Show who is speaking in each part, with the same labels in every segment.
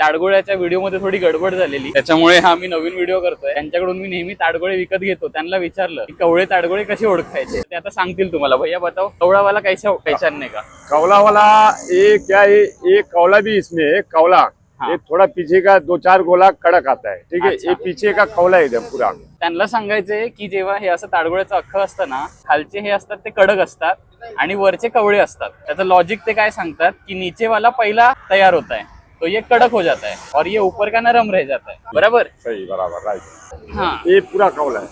Speaker 1: ताडगोळ्याच्या व्हिडिओमध्ये थोडी गडबड झालेली, त्याच्यामुळे हा मी नवीन व्हिडिओ करतोय. त्यांच्याकडून मी नेहमी ताडगोळे विकत घेतो. त्यांना विचारलं की कवळे ताडगोळे कसे ओळखायचे, ते आता सांगतील तुम्हाला. भैया बताओ, कवळावाला कैसा पहचान नहीं का?
Speaker 2: कौला वाला ये क्या है, ये कौला भी इसमें है। कौला ये थोड़ा पीछे का 2-4 गोला कड़क आता है, ठीक है।
Speaker 1: अच्छा।
Speaker 2: ये पीछे का कौला है इधर पूरा।
Speaker 1: त्यांना सांगायचंय की जेव्हा हे असं ताडगोळ्याचं अख्खं असतं ना, खालचे हे असतात ते कडक असतात आणि वरचे कवळे असतात. त्याचं लॉजिक ते काय सांगतात की नीचे वाला पहिला तयार होता है तो ये कड़क हो जाता है और ये ऊपर का नरम रह जाता है। बराबर,
Speaker 2: सही, बराबर, राइट।
Speaker 1: हाँ।
Speaker 2: ये पूरा कौला है।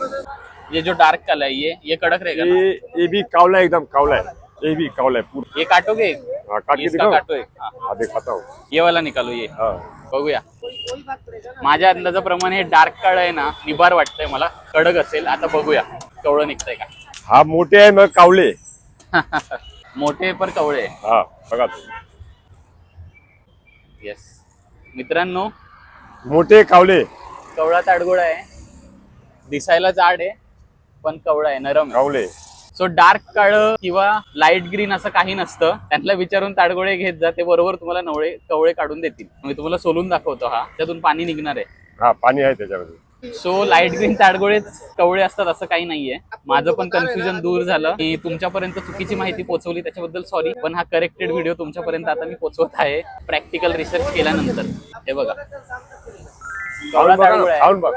Speaker 1: ये जो डार्क कलर है ये कड़क रहेगा ना?
Speaker 2: ये भी कौला, एकदम कौला है। ये भी कौला है पूरा।
Speaker 1: ये काटोगे?
Speaker 2: हाँ, काट के
Speaker 1: इसका
Speaker 2: दिखाओ।
Speaker 1: काटो एक। हाँ।
Speaker 2: हाँ, दिखाता हूँ।
Speaker 1: ये वाला निकालो, ये
Speaker 2: हाँ।
Speaker 1: बघूया. माझ्या अंदाजाप्रमाणे हे डार्क काळं आहे ना, निबार वाटतंय मला, कडक असेल. आता बघूया कवळं निघतंय का.
Speaker 2: हाँ, मोटे है, मगर कौले।
Speaker 1: मोठे पर कवळे.
Speaker 2: हाँ, बघा तुम्ही.
Speaker 1: येस मित्रांनो,
Speaker 2: मोटे कौले,
Speaker 1: कवळा ताडगोळा आहे. दिसायला जाड आहे पण कवळा आहे, नरम आहे.
Speaker 2: कौले.
Speaker 1: सो डार्क काळं किंवा लाईट ग्रीन असं काही नसतं. त्यांना विचारून ताडगोळे घेत जा, ते बरोबर तुम्हाला कवळे काढून देतील. मी तुम्हाला सोलून दाखवतो. हा, त्यातून पाणी निघणार आहे.
Speaker 2: हा, पाणी आहे त्याच्यामध्ये.
Speaker 1: सो लाईट ग्रीन ताडगोळेच कवळे असतात असं काही नाहीये. माझं पण कन्फ्युजन दूर झालं. मी तुमच्यापर्यंत चुकीची माहिती पोहोचवली त्याच्याबद्दल सॉरी, पण हा करेक्टेड व्हिडिओ तुमच्यापर्यंत आता मी पोहोचवत आहे प्रॅक्टिकल रिसर्च केल्यानंतर. हे बघा, कवळा ताडगोळा आहे,
Speaker 2: खाऊन बघ.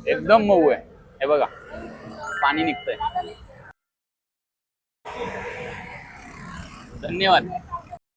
Speaker 1: एकदम मऊ आहे. हे बघा, पाणी निघतंय. धन्यवाद.